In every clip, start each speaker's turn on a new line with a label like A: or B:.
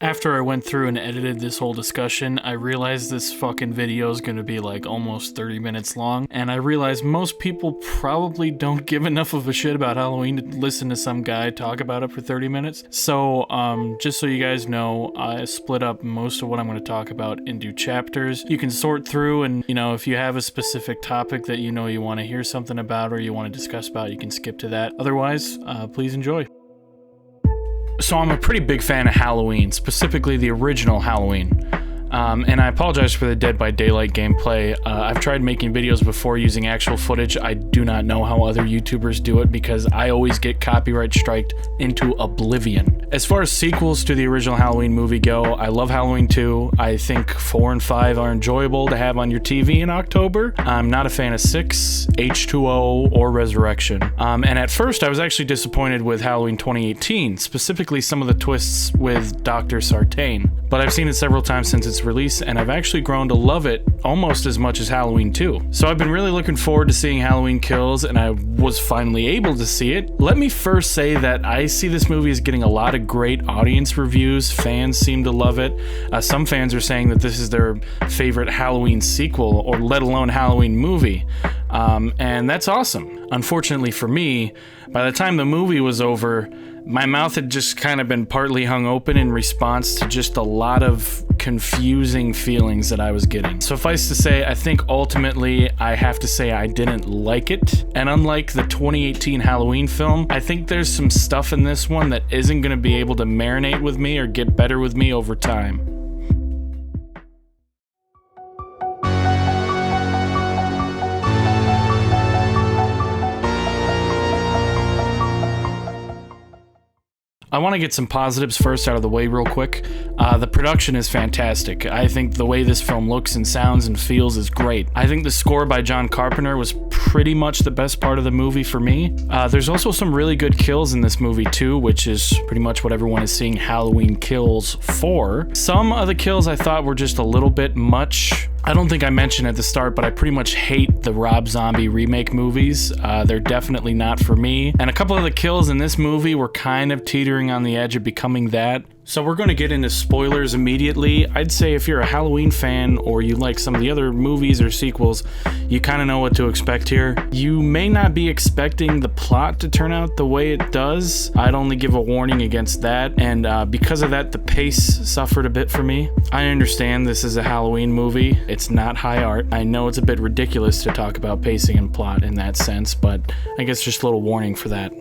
A: After I went through and edited this whole discussion, I realized this fucking video is going to be like almost 30 minutes long, and I realized most people probably don't give enough of a shit about Halloween to listen to some guy talk about it for 30 minutes. So, just so you guys know, I split up most of what I'm going to talk about into chapters. You can sort through, and, you know, if you have a specific topic that you know you want to hear something about or you want to discuss about, you can skip to that. Otherwise, please enjoy. So I'm a pretty big fan of Halloween, specifically the original Halloween. And I apologize for the Dead by Daylight gameplay. I've tried making videos before using actual footage. I do not know how other YouTubers do it because I always get copyright striked into oblivion. As far as sequels to the original Halloween movie go, I love Halloween 2. I think 4 and 5 are enjoyable to have on your TV in October. I'm not a fan of 6, H2O, or Resurrection. And at first I was actually disappointed with Halloween 2018, specifically some of the twists with Dr. Sartain. But I've seen it several times since its release, and I've actually grown to love it almost as much as Halloween 2. So I've been really looking forward to seeing Halloween Kills, and I was finally able to see it. Let me first say that I see this movie as getting a lot of great audience reviews. Fans seem to love it. Some fans are saying that this is their favorite Halloween sequel, or let alone Halloween movie. And that's awesome. Unfortunately for me, by the time the movie was over, my mouth had just kind of been partly hung open in response to just a lot of confusing feelings that I was getting. Suffice to say, I think ultimately I have to say I didn't like it. And unlike the 2018 Halloween film, I think there's some stuff in this one that isn't going to be able to marinate with me or get better with me over time. I want to get some positives first out of the way real quick. The production is fantastic. I think the way this film looks and sounds and feels is great. I think the score by John Carpenter was pretty much the best part of the movie for me. There's also some really good kills in this movie too, which is pretty much what everyone is seeing Halloween Kills for. Some of the kills I thought were just a little bit much. I don't think I mentioned at the start, but I pretty much hate the Rob Zombie remake movies. They're definitely not for me. And a couple of the kills in this movie were kind of teetering on the edge of becoming that. So we're going to get into spoilers immediately. I'd say if you're a Halloween fan or you like some of the other movies or sequels, you kind of know what to expect here. You may not be expecting the plot to turn out the way it does. I'd only give a warning against that. And because of that, the pace suffered a bit for me. I understand this is a Halloween movie. It's not high art. I know it's a bit ridiculous to talk about pacing and plot in that sense, but I guess just a little warning for that.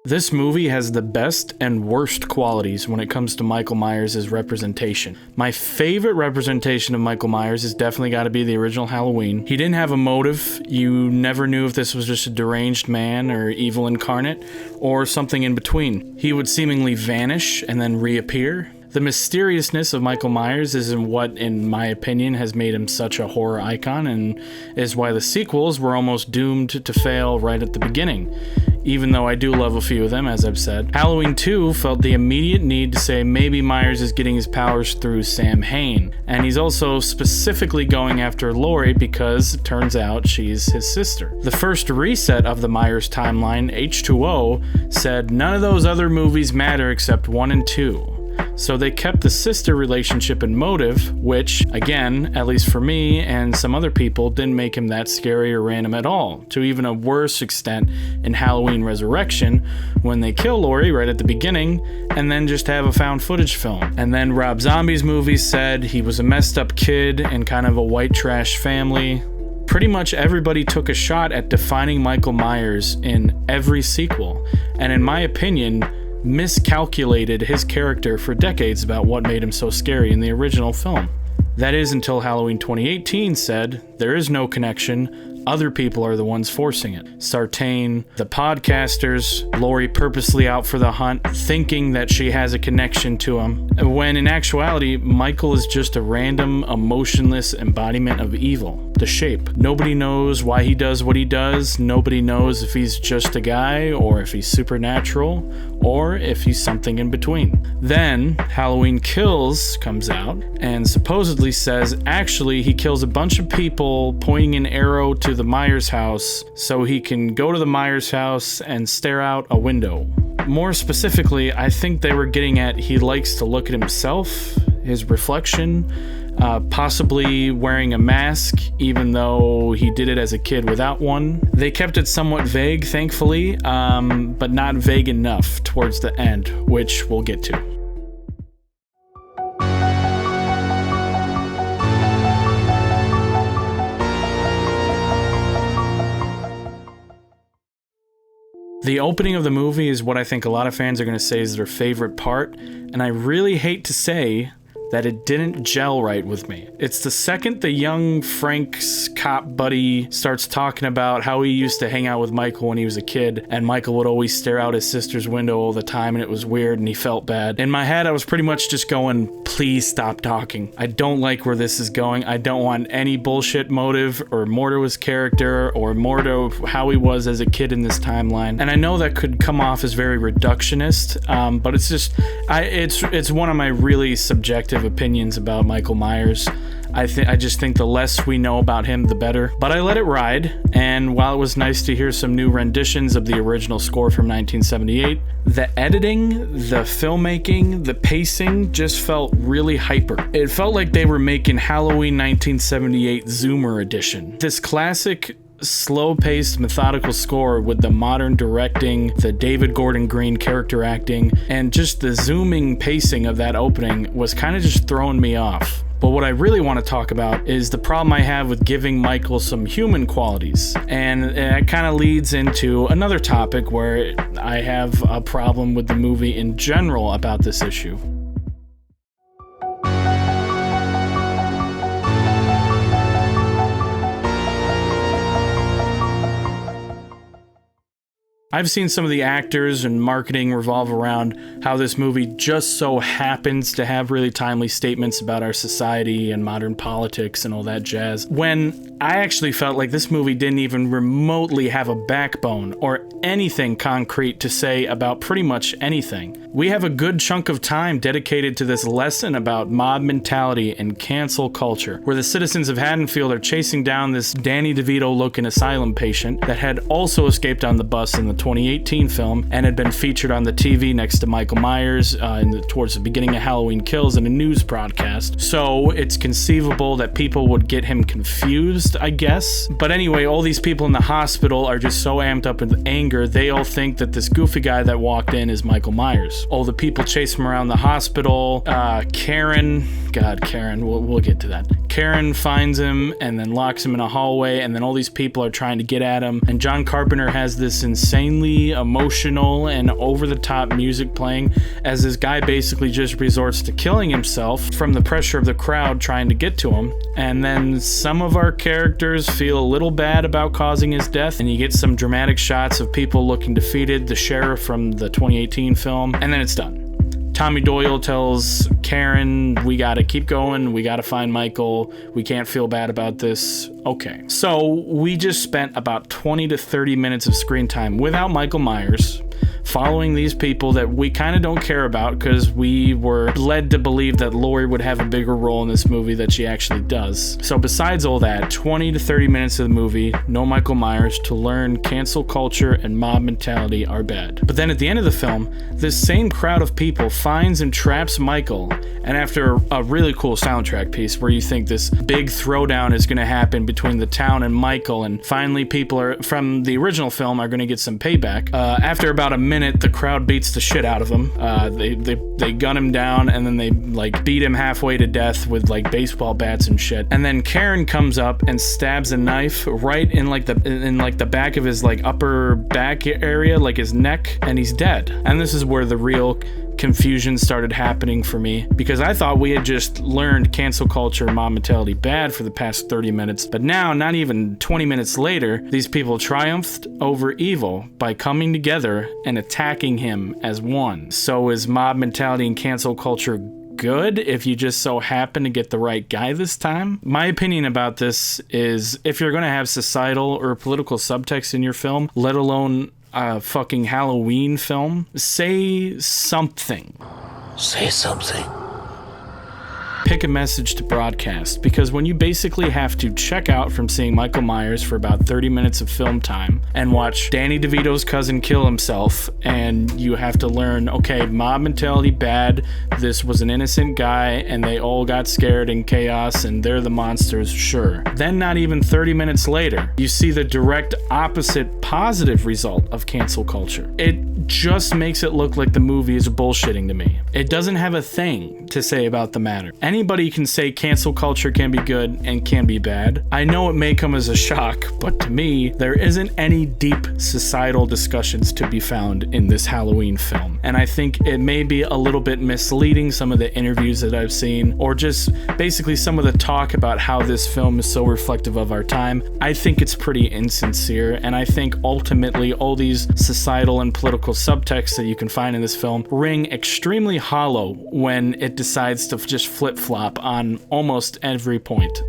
A: This movie has the best and worst qualities when it comes to Michael Myers' representation. My favorite representation of Michael Myers has definitely got to be the original Halloween. He didn't have a motive. You never knew if this was just a deranged man or evil incarnate or something in between. He would seemingly vanish and then reappear. The mysteriousness of Michael Myers is what, in my opinion, has made him such a horror icon and is why the sequels were almost doomed to fail right at the beginning. Even though I do love a few of them, as I've said. Halloween 2 felt the immediate need to say maybe Myers is getting his powers through Sam Hain. And he's also specifically going after Laurie because it turns out she's his sister. The first reset of the Myers timeline, H2O, said none of those other movies matter except 1 and 2. So they kept the sister relationship and motive, which, again, at least for me and some other people, didn't make him that scary or random at all, to even a worse extent in Halloween Resurrection, when they kill Laurie right at the beginning, and then just have a found footage film. And then Rob Zombie's movies said he was a messed up kid in kind of a white trash family. Pretty much everybody took a shot at defining Michael Myers in every sequel, and in my opinion, miscalculated his character for decades about what made him so scary in the original film. That is until Halloween 2018 said, there is no connection, other people are the ones forcing it. Sartain, the podcasters, Laurie purposely out for the hunt, thinking that she has a connection to him, when in actuality, Michael is just a random, emotionless embodiment of evil, the Shape. Nobody knows why he does what he does, nobody knows if he's just a guy, or if he's supernatural, or if he's something in between. Then Halloween Kills comes out and supposedly says actually he kills a bunch of people pointing an arrow to the Myers house so he can go to the Myers house and stare out a window. More specifically, I think they were getting at he likes to look at himself, his reflection, possibly wearing a mask, even though he did it as a kid without one. They kept it somewhat vague, thankfully, but not vague enough towards the end, which we'll get to. The opening of the movie is what I think a lot of fans are going to say is their favorite part, and I really hate to say that it didn't gel right with me. It's the second the young Frank's cop buddy starts talking about how he used to hang out with Michael when he was a kid, and Michael would always stare out his sister's window all the time, and it was weird, and he felt bad. In my head, I was pretty much just going, please stop talking. I don't like where this is going. I don't want any bullshit motive, or more to his character, or more to how he was as a kid in this timeline. And I know that could come off as very reductionist, but it's just, it's one of my really subjective opinions about Michael Myers. I just think the less we know about him, the better. But I let it ride, and while it was nice to hear some new renditions of the original score from 1978, the editing, the filmmaking, the pacing just felt really hyper. It felt like they were making Halloween 1978 Zoomer edition. This classic slow-paced, methodical score with the modern directing, the David Gordon Green character acting, and just the zooming pacing of that opening was kind of just throwing me off. But what I really want to talk about is the problem I have with giving Michael some human qualities. And it kind of leads into another topic where I have a problem with the movie in general about this issue. I've seen some of the actors and marketing revolve around how this movie just so happens to have really timely statements about our society and modern politics and all that jazz, when I actually felt like this movie didn't even remotely have a backbone or anything concrete to say about pretty much anything. We have a good chunk of time dedicated to this lesson about mob mentality and cancel culture, where the citizens of Haddonfield are chasing down this Danny DeVito-looking asylum patient that had also escaped on the bus in the 2018 film and had been featured on the TV next to Michael Myers towards the beginning of Halloween Kills in a news broadcast. So it's conceivable that people would get him confused, I guess. But anyway, all these people in the hospital are just so amped up with anger, they all think that this goofy guy that walked in is Michael Myers. All the people chase him around the hospital. Karen, we'll get to that. Karen finds him and then locks him in a hallway, and then all these people are trying to get at him. And John Carpenter has this insanely emotional and over-the-top music playing as this guy basically just resorts to killing himself from the pressure of the crowd trying to get to him. And then some of our characters feel a little bad about causing his death, and you get some dramatic shots of people looking defeated, the sheriff from the 2018 film, and then it's done. Tommy Doyle tells Karen, we gotta keep going, we gotta find Michael, we can't feel bad about this. Okay, so we just spent about 20 to 30 minutes of screen time without Michael Myers, following these people that we kind of don't care about because we were led to believe that Laurie would have a bigger role in this movie than she actually does. So besides all that, 20 to 30 minutes of the movie, no Michael Myers, to learn cancel culture and mob mentality are bad. But then at the end of the film, this same crowd of people finds and traps Michael, and after a really cool soundtrack piece where you think this big throwdown is going to happen between the town and Michael, and finally people are from the original film are going to get some payback. After about a minute, the crowd beats the shit out of him. They gun him down, and then they like beat him halfway to death with like baseball bats and shit. And then Karen comes up and stabs a knife right in the back of his like upper back area, like his neck, and he's dead. And this is where the real confusion started happening for me, because I thought we had just learned cancel culture and mob mentality bad for the past 30 minutes, but now, not even 20 minutes later, these people triumphed over evil by coming together and attacking him as one. So is mob mentality and cancel culture good if you just so happen to get the right guy this time? My opinion about this is, if you're going to have societal or political subtext in your film, let alone a fucking Halloween film, say something.
B: Say something.
A: Pick a message to broadcast, because when you basically have to check out from seeing Michael Myers for about 30 minutes of film time and watch Danny DeVito's cousin kill himself, and you have to learn, okay, mob mentality bad, this was an innocent guy and they all got scared in chaos and they're the monsters, sure. Then not even 30 minutes later, you see the direct opposite positive result of cancel culture. It just makes it look like the movie is bullshitting to me. It doesn't have a thing to say about the matter. Anybody can say cancel culture can be good and can be bad. I know it may come as a shock, but to me, there isn't any deep societal discussions to be found in this Halloween film. And I think it may be a little bit misleading, some of the interviews that I've seen, or just basically some of the talk about how this film is so reflective of our time. I think it's pretty insincere, and I think ultimately all these societal and political subtexts that you can find in this film ring extremely hollow when it decides to just flip-flop on almost every point.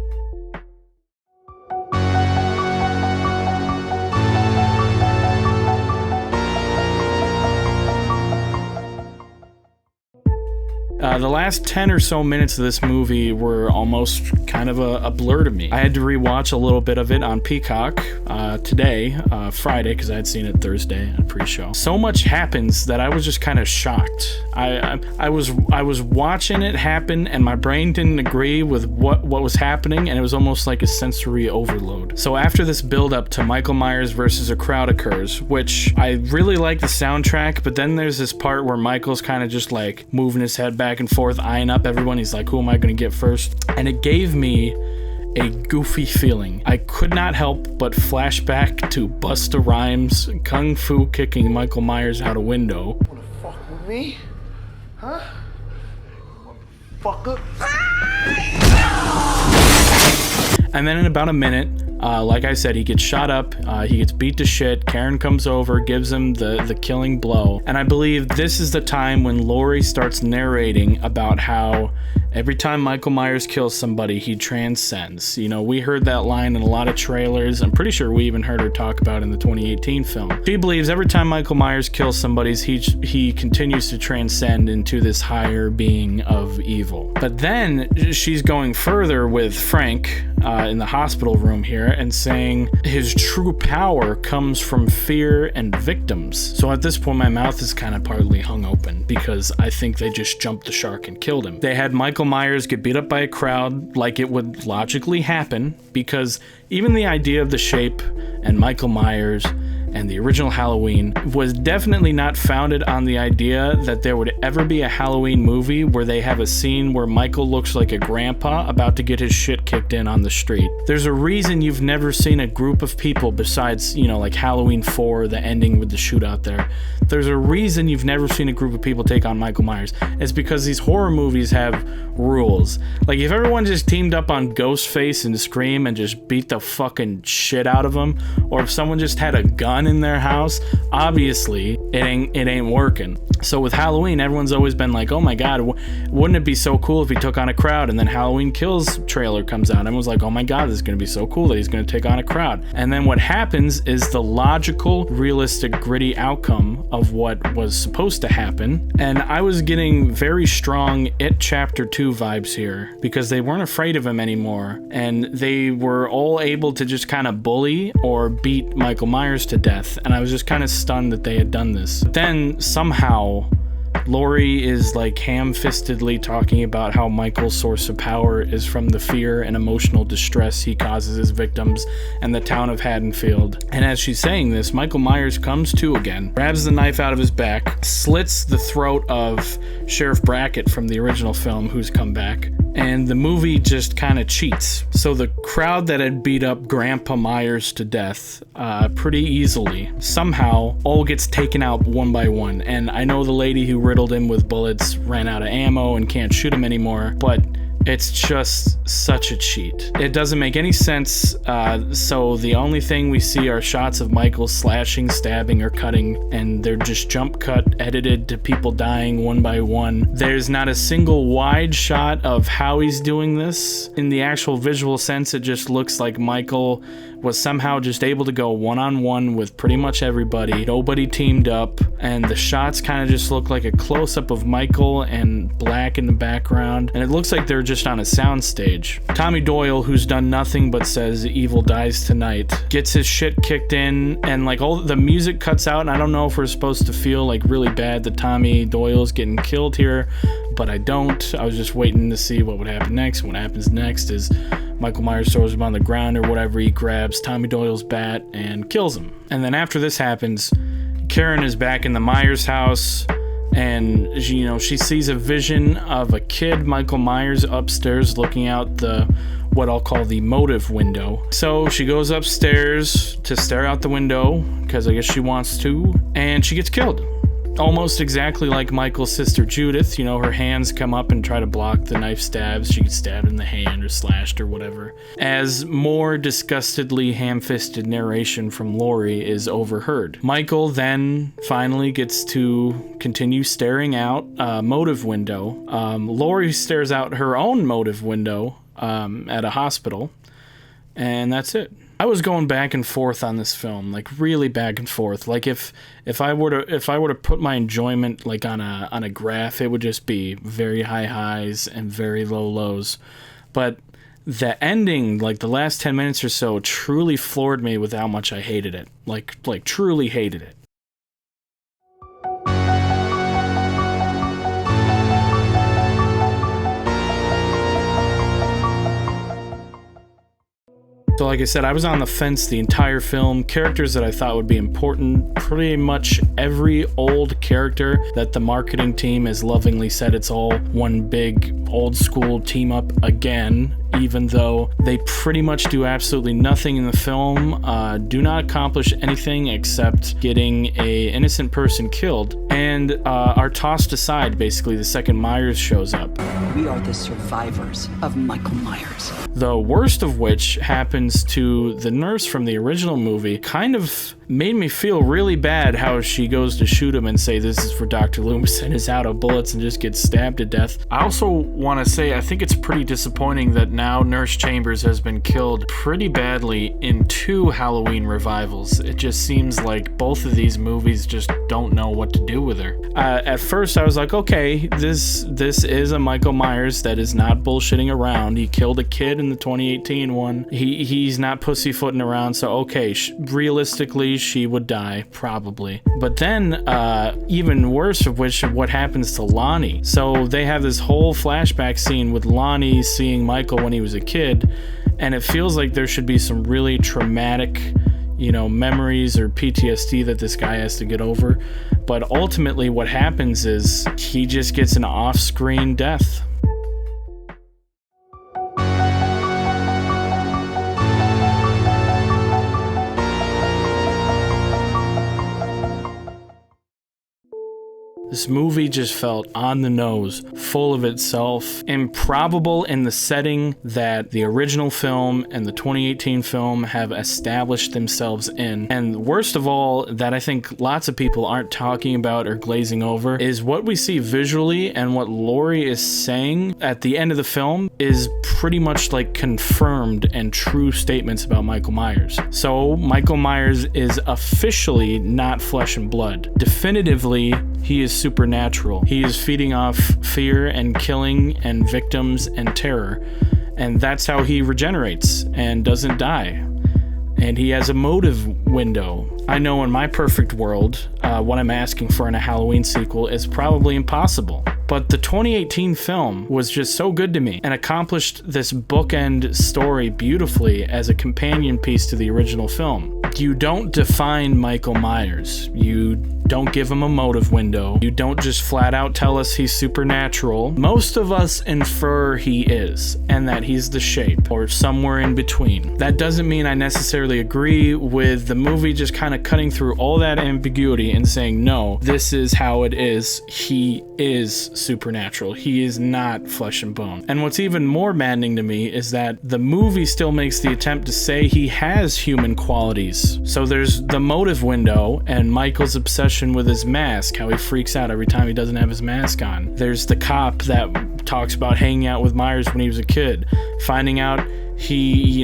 A: The last 10 or so minutes of this movie were almost kind of a blur to me. I had to rewatch a little bit of it on Peacock today, Friday, because I had seen it Thursday on pre-show. So much happens that I was just kind of shocked. I was watching it happen, and my brain didn't agree with what was happening, and it was almost like a sensory overload. So after this build-up to Michael Myers versus a crowd occurs, which I really like the soundtrack, but then there's this part where Michael's kind of just like moving his head back and forth, eyeing up everyone. He's like, who am I going to get first? And it gave me a goofy feeling. I could not help but flash back to Busta Rhymes kung fu kicking Michael Myers out a window.
B: Wanna fuck with me? Huh? Motherfucker.
A: And then in about a minute, like I said, he gets shot up, he gets beat to shit, Karen comes over, gives him the killing blow. And I believe this is the time when Laurie starts narrating about how every time Michael Myers kills somebody, he transcends. You know, we heard that line in a lot of trailers. I'm pretty sure we even heard her talk about it in the 2018 film. She believes every time Michael Myers kills somebody, he continues to transcend into this higher being of evil. But then she's going further with Frank in the hospital room here and saying his true power comes from fear and victims. So at this point, my mouth is kind of partly hung open because I think they just jumped the shark and killed him. They had Michael Myers get beat up by a crowd like it would logically happen, because even the idea of the shape and Michael Myers and the original Halloween was definitely not founded on the idea that there would ever be a Halloween movie where they have a scene where Michael looks like a grandpa about to get his shit kicked in on the street. There's a reason you've never seen a group of people besides, you know, like Halloween 4, the ending with the shootout there. There's a reason you've never seen a group of people take on Michael Myers. It's because these horror movies have rules. Like, if everyone just teamed up on Ghostface and Scream and just beat the fucking shit out of him, or if someone just had a gun in their house, obviously it ain't working. So with Halloween, everyone's always been like, oh my god, wouldn't it be so cool if he took on a crowd? And then Halloween Kills trailer comes out, and everyone's like, oh my god, this is gonna be so cool that he's gonna take on a crowd. And then what happens is the logical, realistic, gritty outcome of what was supposed to happen. And I was getting very strong It Chapter 2 vibes here, because they weren't afraid of him anymore, and they were all able to just kind of bully or beat Michael Myers to death. And I was just kind of stunned that they had done this. But then somehow Laurie is like ham-fistedly talking about how Michael's source of power is from the fear and emotional distress he causes his victims and the town of Haddonfield. And as she's saying this, Michael Myers comes to again, grabs the knife out of his back, slits the throat of Sheriff Brackett from the original film, who's come back, and the movie just kind of cheats. So the crowd that had beat up Grandpa Myers to death pretty easily somehow all gets taken out one by one. And I know the lady who riddled him with bullets ran out of ammo and can't shoot him anymore, but it's just such a cheat. It doesn't make any sense. So the only thing we see are shots of Michael slashing, stabbing, or cutting, and they're just jump cut, edited to people dying one by one. There's not a single wide shot of how he's doing this. In the actual visual sense, it just looks like Michael was somehow just able to go one-on-one with pretty much everybody. Nobody teamed up, and the shots kind of just look like a close-up of Michael and black in the background, and it looks like they're just on a soundstage. Tommy Doyle, who's done nothing but says evil dies tonight, gets his shit kicked in, and like all the music cuts out, and I don't know if we're supposed to feel like really bad that Tommy Doyle's getting killed here, but I don't. I was just waiting to see what would happen next. What happens next is Michael Myers throws him on the ground or whatever. He grabs Tommy Doyle's bat and kills him. And then after this happens, Karen is back in the Myers house, and she sees a vision of a kid, Michael Myers, upstairs looking out the what I'll call the motive window. So she goes upstairs to stare out the window because I guess she wants to, and she gets killed. Almost exactly like Michael's sister Judith. Her hands come up and try to block the knife stabs. She gets stabbed in the hand or slashed or whatever. As more disgustedly ham-fisted narration from Laurie is overheard. Michael then finally gets to continue staring out a motive window. Laurie stares out her own motive window at a hospital, and that's it. I was going back and forth on this film, like really back and forth. Like if I were to put my enjoyment like on a graph, it would just be very high highs and very low lows. But the ending, like the last 10 minutes or so, truly floored me with how much I hated it. Like truly hated it. So like I said, I was on the fence the entire film. Characters that I thought would be important, pretty much every old character that the marketing team has lovingly said it's all one big old school team up again, even though they pretty much do absolutely nothing in the film, do not accomplish anything except getting a innocent person killed, and are tossed aside basically the second Myers shows up.
C: We are the survivors of Michael Myers.
A: The worst of which happens to the nurse from the original movie. Kind of made me feel really bad how she goes to shoot him and say this is for Dr. Loomis and is out of bullets and just gets stabbed to death. I also want to say I think it's pretty disappointing that now Nurse Chambers has been killed pretty badly in 2 Halloween revivals. It just seems like both of these movies just don't know what to do with her. At first I was like, okay, this is a Michael Myers that is not bullshitting around. He killed a kid in the 2018 one. He's not pussyfooting around, so okay, realistically she would die, probably. But then, even worse of which, what happens to Lonnie. So they have this whole flashback scene with Lonnie seeing Michael when he was a kid, and it feels like there should be some really traumatic, memories or PTSD that this guy has to get over. But ultimately what happens is he just gets an off-screen death. This movie just felt on the nose, full of itself, improbable in the setting that the original film and the 2018 film have established themselves in. And worst of all, that I think lots of people aren't talking about or glazing over, is what we see visually and what Laurie is saying at the end of the film is pretty much like confirmed and true statements about Michael Myers. So Michael Myers is officially not flesh and blood. Definitively, he is supernatural. He is feeding off fear and killing and victims and terror. And that's how he regenerates and doesn't die. And he has a motive window. I know in my perfect world, what I'm asking for in a Halloween sequel is probably impossible. But the 2018 film was just so good to me and accomplished this bookend story beautifully as a companion piece to the original film. You don't define Michael Myers. You don't give him a motive window. You don't just flat out tell us he's supernatural. Most of us infer he is, and that he's the shape, or somewhere in between. That doesn't mean I necessarily agree with the movie just kind of cutting through all that ambiguity and saying, no, this is how it is. He is supernatural. He is not flesh and bone. And what's even more maddening to me is that the movie still makes the attempt to say he has human qualities. So there's the motive window and Michael's obsession with his mask, how he freaks out every time he doesn't have his mask on. There's the cop that talks about hanging out with Myers when he was a kid, finding out he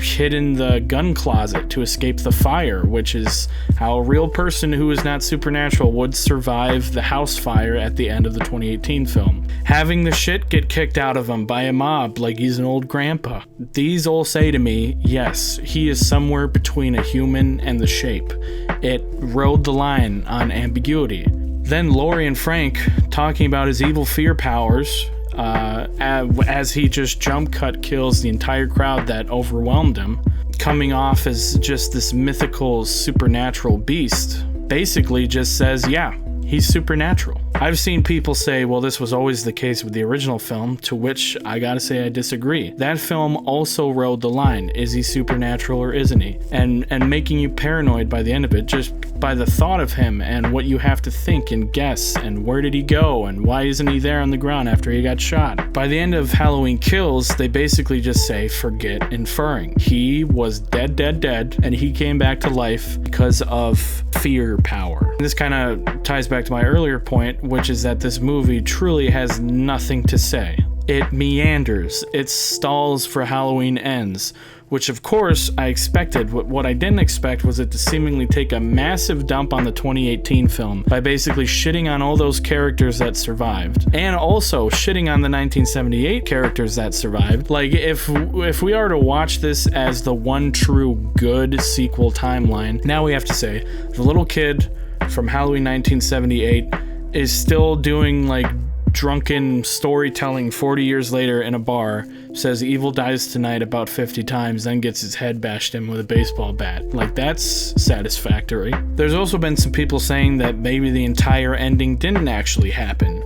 A: hid in the gun closet to escape the fire, which is how a real person who is not supernatural would survive the house fire at the end of the 2018 film. Having the shit get kicked out of him by a mob like he's an old grandpa. These all say to me, yes, he is somewhere between a human and the shape. It rode the line on ambiguity. Then Laurie and Frank talking about his evil fear powers, as he just jump cut kills the entire crowd that overwhelmed him, coming off as just this mythical supernatural beast, basically just says, yeah, he's supernatural. I've seen people say, well, this was always the case with the original film, to which I gotta say I disagree. That film also rode the line, is he supernatural or isn't he? And making you paranoid by the end of it, just by the thought of him and what you have to think and guess, and where did he go, and why isn't he there on the ground after he got shot? By the end of Halloween Kills, they basically just say, forget inferring. He was dead, and he came back to life because of fear power. And this kind of ties back to my earlier point, which is that this movie truly has nothing to say. It meanders, it stalls for Halloween Ends, which of course I expected. What I didn't expect was it to seemingly take a massive dump on the 2018 film by basically shitting on all those characters that survived, and also shitting on the 1978 characters that survived. Like, if we are to watch this as the one true good sequel timeline, now we have to say the little kid from Halloween 1978 is still doing like drunken storytelling 40 years later in a bar, says evil dies tonight about 50 times, then gets his head bashed in with a baseball bat. Like, that's satisfactory. There's also been some people saying that maybe the entire ending didn't actually happen,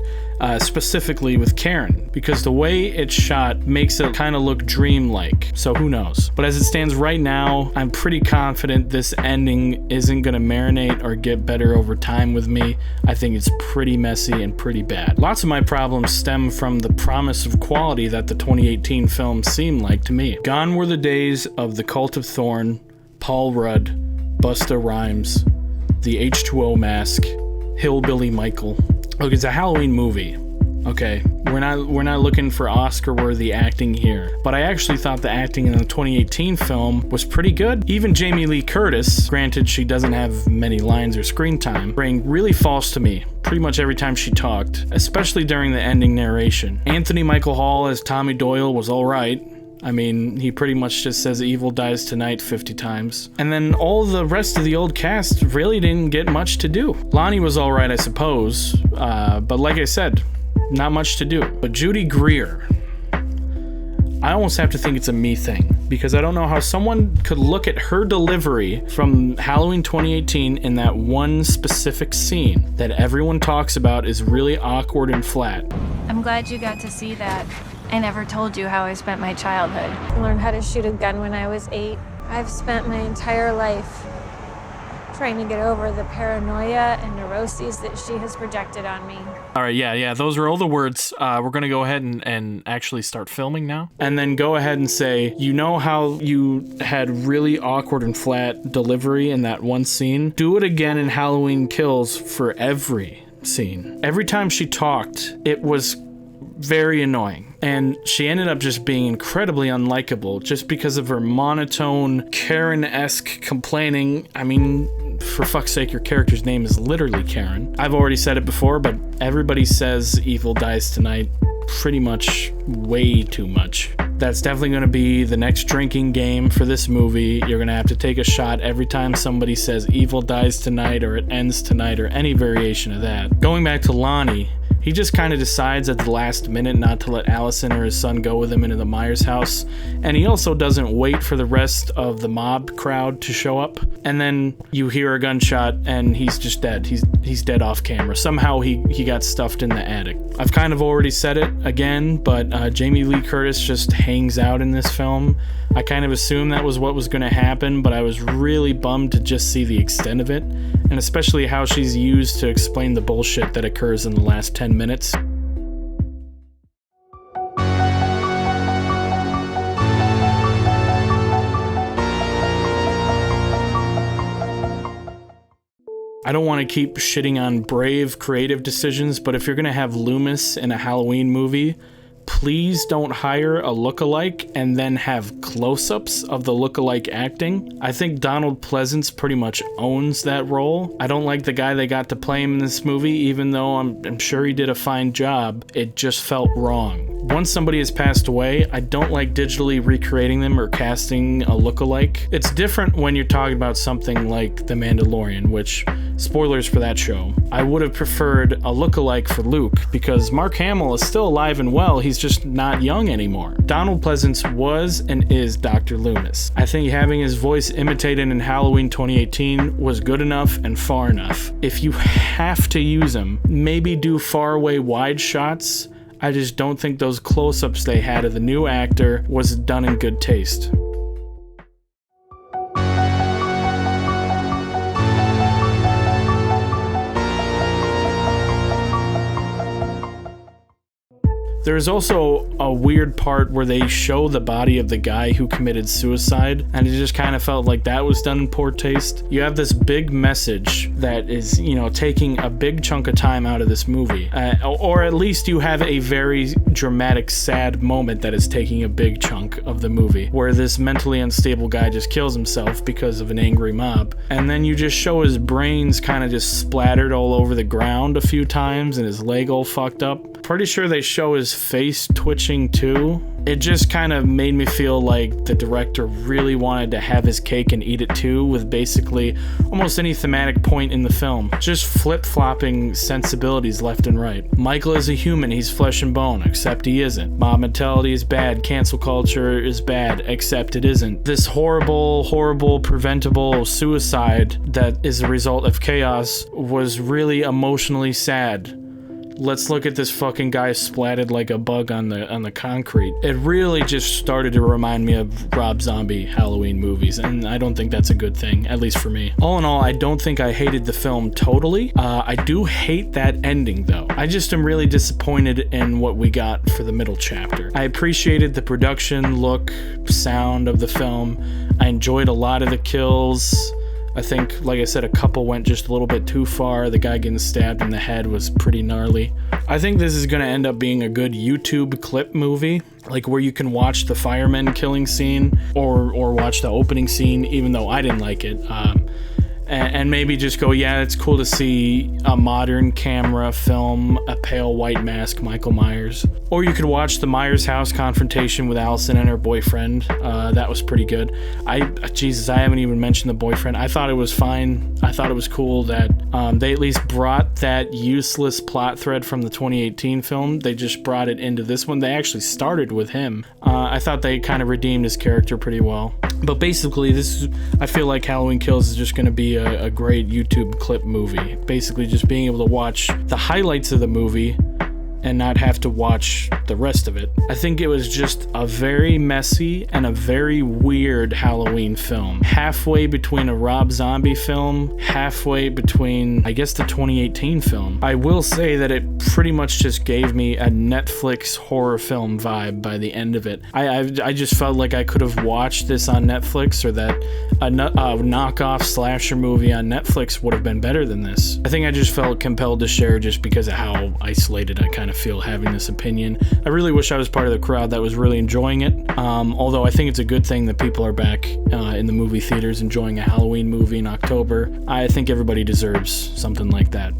A: specifically with Karen, because the way it's shot makes it kind of look dreamlike, so who knows. But as it stands right now, I'm pretty confident this ending isn't gonna marinate or get better over time with me. I think it's pretty messy and pretty bad. Lots of my problems stem from the promise of quality that the 2018 film seemed like to me. Gone were the days of the Cult of Thorn, Paul Rudd, Busta Rhymes, the H2O Mask, Hillbilly Michael. Look, it's a Halloween movie. Okay, we're not looking for Oscar-worthy acting here, but I actually thought the acting in the 2018 film was pretty good. Even Jamie Lee Curtis, granted she doesn't have many lines or screen time, rang really false to me pretty much every time she talked, especially during the ending narration. Anthony Michael Hall as Tommy Doyle was alright. I mean, he pretty much just says evil dies tonight 50 times. And then all the rest of the old cast really didn't get much to do. Lonnie was alright, I suppose, but like I said, not much to do. But Judy Greer, I almost have to think it's a me thing, because I don't know how someone could look at her delivery from Halloween 2018 in that one specific scene that everyone talks about is really awkward and flat.
D: I'm glad you got to see that. I never told you how I spent my childhood.
E: I learned how to shoot a gun when I was 8. I've spent my entire life trying to get over the paranoia and neuroses that she has projected on me.
A: All right, yeah, those are all the words. We're going to go ahead and actually start filming now. And then go ahead and say, you know how you had really awkward and flat delivery in that one scene? Do it again in Halloween Kills for every scene. Every time she talked, it was very annoying. And she ended up just being incredibly unlikable just because of her monotone, Karen-esque complaining. I mean, for fuck's sake, your character's name is literally Karen. I've already said it before, but everybody says evil dies tonight pretty much way too much. That's definitely going to be the next drinking game for this movie. You're going to have to take a shot every time somebody says evil dies tonight or it ends tonight or any variation of that. Going back to Lonnie, he just kind of decides at the last minute not to let Allison or his son go with him into the Myers house, and he also doesn't wait for the rest of the mob crowd to show up. And then you hear a gunshot and he's just dead. He's dead off camera. Somehow he got stuffed in the attic. I've kind of already said it again, but Jamie Lee Curtis just hangs out in this film. I kind of assumed that was what was going to happen, but I was really bummed to just see the extent of it, and especially how she's used to explain the bullshit that occurs in the last 10 minutes. I don't want to keep shitting on brave, creative decisions, but if you're going to have Loomis in a Halloween movie, please don't hire a lookalike and then have close-ups of the lookalike acting. I think Donald Pleasance pretty much owns that role. I don't like the guy they got to play him in this movie, even though I'm sure he did a fine job. It just felt wrong. Once somebody has passed away, I don't like digitally recreating them or casting a lookalike. It's different when you're talking about something like The Mandalorian, which, spoilers for that show, I would have preferred a lookalike for Luke, because Mark Hamill is still alive and well, he's just not young anymore. Donald Pleasance was and is Dr. Loomis. I think having his voice imitated in Halloween 2018 was good enough and far enough. If you have to use him, maybe do far away wide shots. I just don't think those close-ups they had of the new actor was done in good taste. There's also a weird part where they show the body of the guy who committed suicide, and it just kind of felt like that was done in poor taste. You have this big message that is, taking a big chunk of time out of this movie. Or at least you have a very dramatic, sad moment that is taking a big chunk of the movie, where this mentally unstable guy just kills himself because of an angry mob. And then you just show his brains kind of just splattered all over the ground a few times and his leg all fucked up. Pretty sure they show his face twitching too. It just kind of made me feel like the director really wanted to have his cake and eat it too, with basically almost any thematic point in the film. Just flip-flopping sensibilities left and right. Michael is a human, he's flesh and bone, except he isn't. Mob mentality is bad, cancel culture is bad, except it isn't. This horrible, preventable suicide that is a result of chaos was really emotionally sad. Let's look at this fucking guy splatted like a bug on the concrete. It really just started to remind me of Rob Zombie Halloween movies, and I don't think that's a good thing, at least for me. All in all, I don't think I hated the film totally. I do hate that ending though. I just am really disappointed in what we got for the middle chapter. I appreciated the production, look, sound of the film. I enjoyed a lot of the kills. I think, like I said, a couple went just a little bit too far. The guy getting stabbed in the head was pretty gnarly. I think this is going to end up being a good YouTube clip movie, like where you can watch the fireman killing scene or watch the opening scene, even though I didn't like it. And maybe just go, yeah, it's cool to see a modern camera film a pale white mask Michael Myers. Or you could watch the Myers house confrontation with Allison and her boyfriend. That was pretty good. Jesus, I haven't even mentioned the boyfriend. I thought it was fine. I thought it was cool that they at least brought that useless plot thread from the 2018 film. They just brought it into this one. They actually started with him. I thought they kind of redeemed his character pretty well. But basically, I feel like Halloween Kills is just going to be a great YouTube clip movie. Basically, just being able to watch the highlights of the movie and not have to watch the rest of it. I think it was just a very messy and a very weird Halloween film. Halfway between a Rob Zombie film, halfway between, I guess, the 2018 film. I will say that it pretty much just gave me a Netflix horror film vibe by the end of it. I just felt like I could have watched this on Netflix, or that a knockoff slasher movie on Netflix would have been better than this. I think I just felt compelled to share just because of how isolated I kind of feel having this opinion. I really wish I was part of the crowd that was really enjoying it, although I think it's a good thing that people are back in the movie theaters enjoying a Halloween movie in October. I think everybody deserves something like that.